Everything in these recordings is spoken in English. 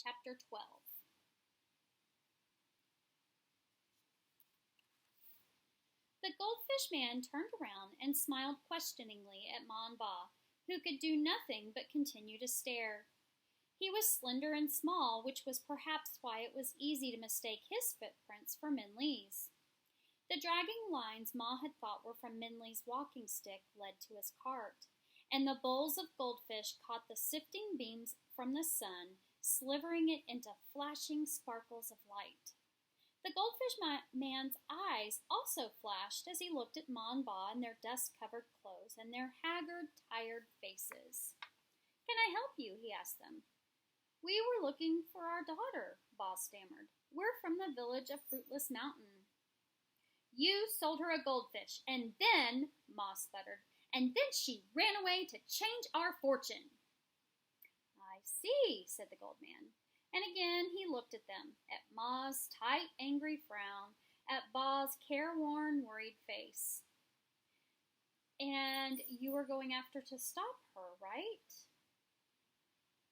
Chapter 12. The Goldfish Man turned around and smiled questioningly at Ma and Ba, who could do nothing but continue to stare. He was slender and small, which was perhaps why it was easy to mistake his footprints for Min Lee's. The dragging lines Ma had thought were from Min Lee's walking stick led to his cart, and the bowls of goldfish caught the sifting beams from the sun, slivering it into flashing sparkles of light. The Goldfish Man's eyes also flashed as he looked at Ma and Ba in their dust-covered clothes and their haggard, tired faces. "Can I help you?" he asked them. "We were looking for our daughter," Ba stammered. "We're from the village of Fruitless Mountain." "You sold her a goldfish, and then," Ma sputtered, "and then she ran away to change our fortune." "I see," said the Gold Man. And again he looked at them, at Ma's tight, angry frown, at Ba's careworn, worried face. "And you are going after to stop her, right?"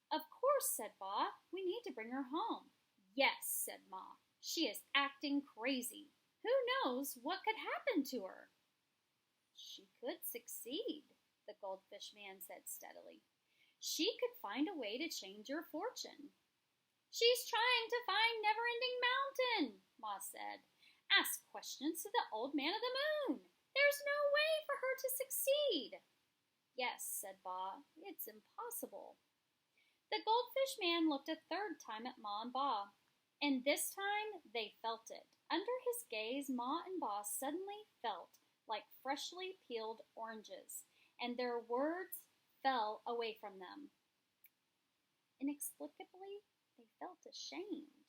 "Of course," said Ba. "We need to bring her home." "Yes," said Ma. "She is acting crazy. Who knows what could happen to her?" "She could succeed," the Goldfish Man said steadily. "She could find a way to change your fortune." "She's trying to find Never-Ending Mountain," Ma said. "Ask questions to the Old Man of the Moon. There's no way for her to succeed." "Yes," said Ba. "It's impossible." The Goldfish Man looked a third time at Ma and Ba, and this time they felt it. Under his gaze, Ma and Ba suddenly felt like freshly peeled oranges, and their words fell away from them. Inexplicably, they felt ashamed.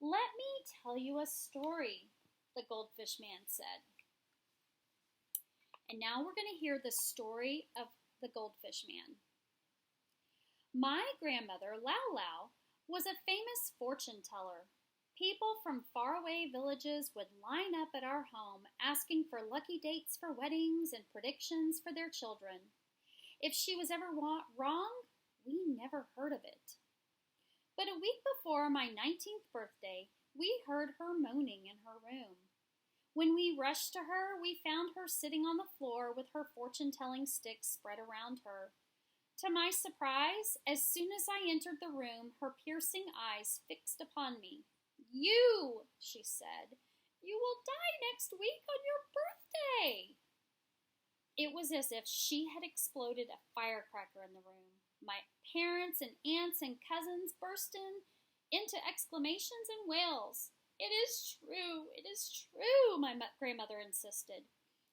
"Let me tell you a story," the Goldfish Man said. And now we're going to hear the story of the Goldfish Man. My grandmother, Lao Lao, was a famous fortune teller. People from faraway villages would line up at our home asking for lucky dates for weddings and predictions for their children. If she was ever wrong, we never heard of it. But a week before my 19th birthday, we heard her moaning in her room. When we rushed to her, we found her sitting on the floor with her fortune-telling stick spread around her. To my surprise, as soon as I entered the room, her piercing eyes fixed upon me. "You," she said, "you will die next week on your birthday." It was as if she had exploded a firecracker in the room. My parents and aunts and cousins burst into exclamations and wails. "It is true," my grandmother insisted.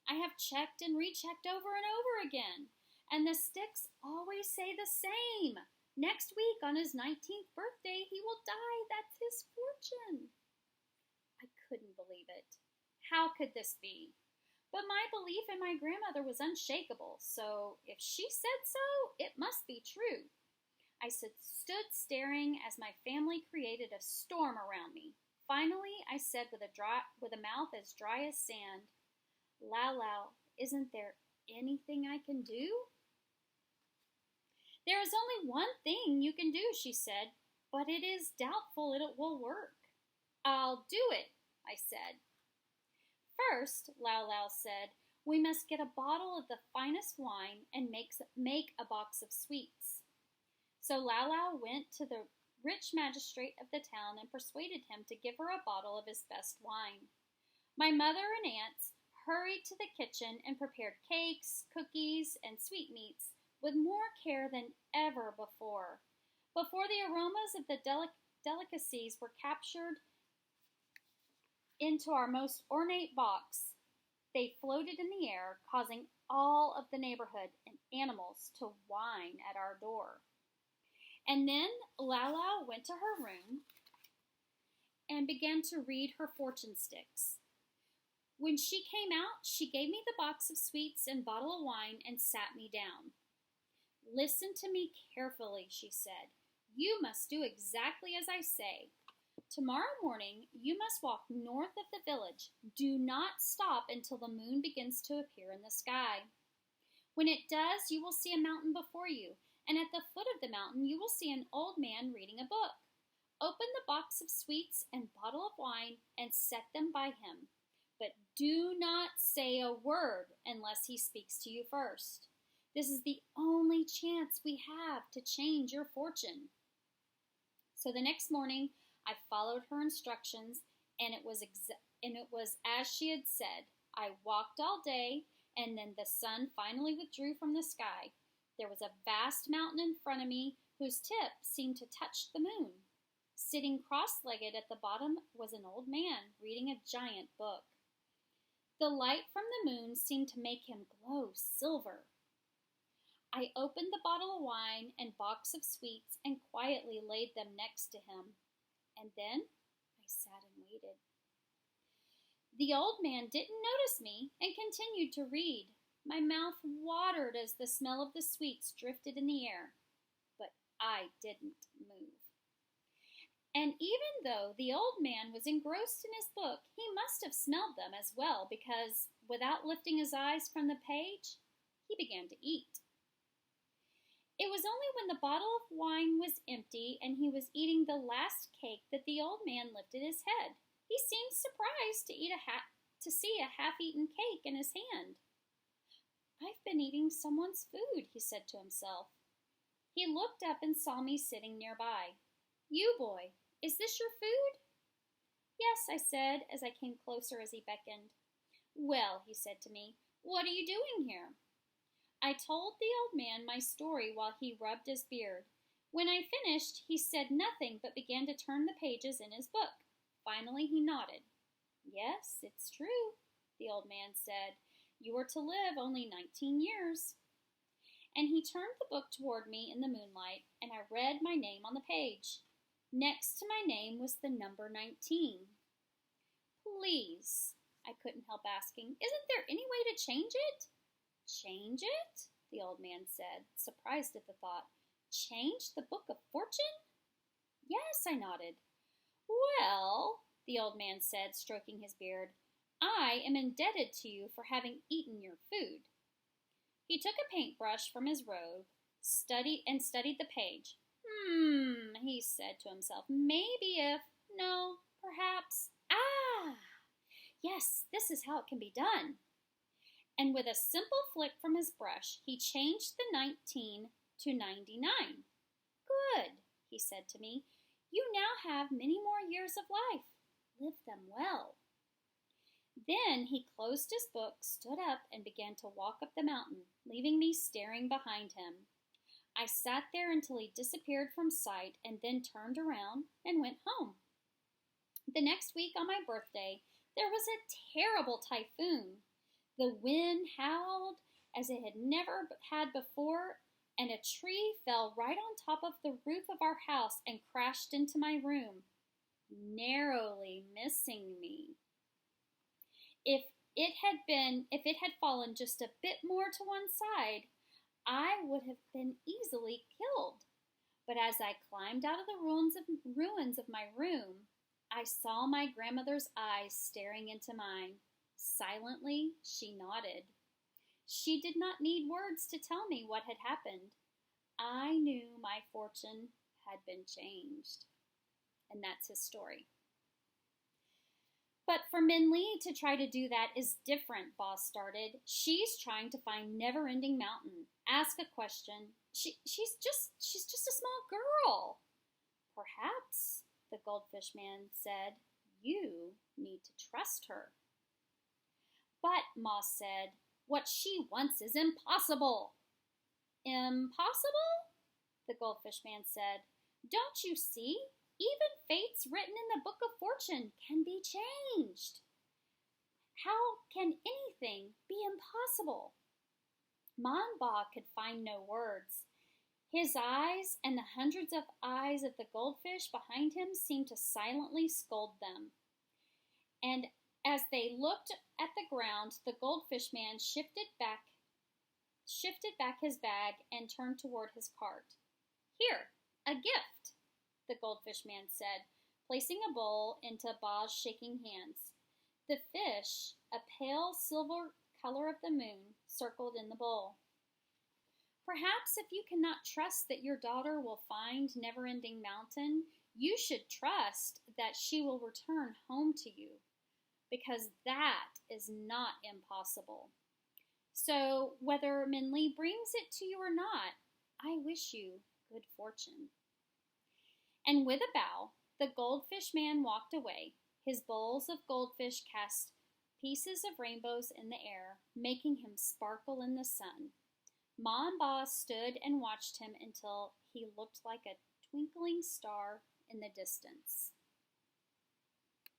"I have checked and rechecked over and over again, and the sticks always say the same. Next week, on his 19th birthday, he will die. That's his fortune." I couldn't believe it. How could this be? But my belief in my grandmother was unshakable, so if she said so, it must be true. I stood staring as my family created a storm around me. Finally, I said with a mouth as dry as sand, "Lao Lao, isn't there anything I can do?" "There is only one thing you can do," she said, "but it is doubtful it will work." "I'll do it," I said. "First," Lao Lao said, "we must get a bottle of the finest wine and make a box of sweets." So Lao Lao went to the rich magistrate of the town and persuaded him to give her a bottle of his best wine. My mother and aunts hurried to the kitchen and prepared cakes, cookies, and sweetmeats with more care than ever before. Before the aromas of the delicacies were captured into our most ornate box, they floated in the air, causing all of the neighborhood and animals to whine at our door. And then Lao Lao went to her room and began to read her fortune sticks. When she came out, she gave me the box of sweets and bottle of wine and sat me down. "Listen to me carefully," she said. "You must do exactly as I say. Tomorrow morning, you must walk north of the village. Do not stop until the moon begins to appear in the sky. When it does, you will see a mountain before you, and at the foot of the mountain you will see an old man reading a book. Open the box of sweets and bottle of wine and set them by him. But do not say a word unless he speaks to you first. This is the only chance we have to change your fortune." So the next morning I followed her instructions, and it was as she had said. I walked all day, and then the sun finally withdrew from the sky. There was a vast mountain in front of me whose tip seemed to touch the moon. Sitting cross-legged at the bottom was an old man reading a giant book. The light from the moon seemed to make him glow silver. I opened the bottle of wine and box of sweets and quietly laid them next to him. And then I sat and waited. The old man didn't notice me and continued to read. My mouth watered as the smell of the sweets drifted in the air, but I didn't move. And even though the old man was engrossed in his book, he must have smelled them as well, because without lifting his eyes from the page, he began to eat. It was only when the bottle of wine was empty and he was eating the last cake that the old man lifted his head. He seemed surprised to see a half-eaten cake in his hand. "I've been eating someone's food," he said to himself. He looked up and saw me sitting nearby. "You, boy, is this your food?" "Yes," I said as I came closer as he beckoned. "Well," he said to me, "what are you doing here?" I told the old man my story while he rubbed his beard. When I finished, he said nothing but began to turn the pages in his book. Finally, he nodded. "Yes, it's true," the old man said. "You are to live only 19 years. And he turned the book toward me in the moonlight, and I read my name on the page. Next to my name was the number 19. "Please," I couldn't help asking, "isn't there any way to change it?" "Change it?" the old man said, surprised at the thought. "Change the book of fortune?" "Yes," I nodded. "Well," the old man said, stroking his beard, "I am indebted to you for having eaten your food." He took a paintbrush from his robe, studied the page. He said to himself, perhaps, yes, this is how it can be done. And with a simple flick from his brush, he changed the 19 to 99. "Good," he said to me. "You now have many more years of life. Live them well." Then he closed his book, stood up, and began to walk up the mountain, leaving me staring behind him. I sat there until he disappeared from sight and then turned around and went home. The next week on my birthday, there was a terrible typhoon. The wind howled as it had never had before, and a tree fell right on top of the roof of our house and crashed into my room, narrowly missing me. If it had fallen just a bit more to one side, I would have been easily killed. But as I climbed out of the ruins of my room, I saw my grandmother's eyes staring into mine. Silently, she nodded. She did not need words to tell me what had happened. I knew my fortune had been changed. And that's his story. "But for Min Lee to try to do that is different," Boss started. "She's trying to find Never-Ending Mountain. Ask a question. She's just a small girl." "Perhaps," the Goldfish Man said, "you need to trust her." "But," Moss said, "what she wants is impossible." "Impossible?" the Goldfish Man said. "Don't you see? Even fates written in the Book of Fortune can be changed. How can anything be impossible?" Mon Ba could find no words. His eyes and the hundreds of eyes of the goldfish behind him seemed to silently scold them. And as they looked at the ground, the Goldfish Man shifted back his bag and turned toward his cart. "Here, a gift," the Goldfish Man said, placing a bowl into Ba's shaking hands. The fish, a pale silver color of the moon, circled in the bowl. Perhaps if you cannot trust that your daughter will find Never-Ending Mountain, you should trust that she will return home to you, because that is not impossible. So, whether Min Lee brings it to you or not, I wish you good fortune. And with a bow, the Goldfish Man walked away. His bowls of goldfish cast pieces of rainbows in the air, making him sparkle in the sun. Ma and Ba stood and watched him until he looked like a twinkling star in the distance.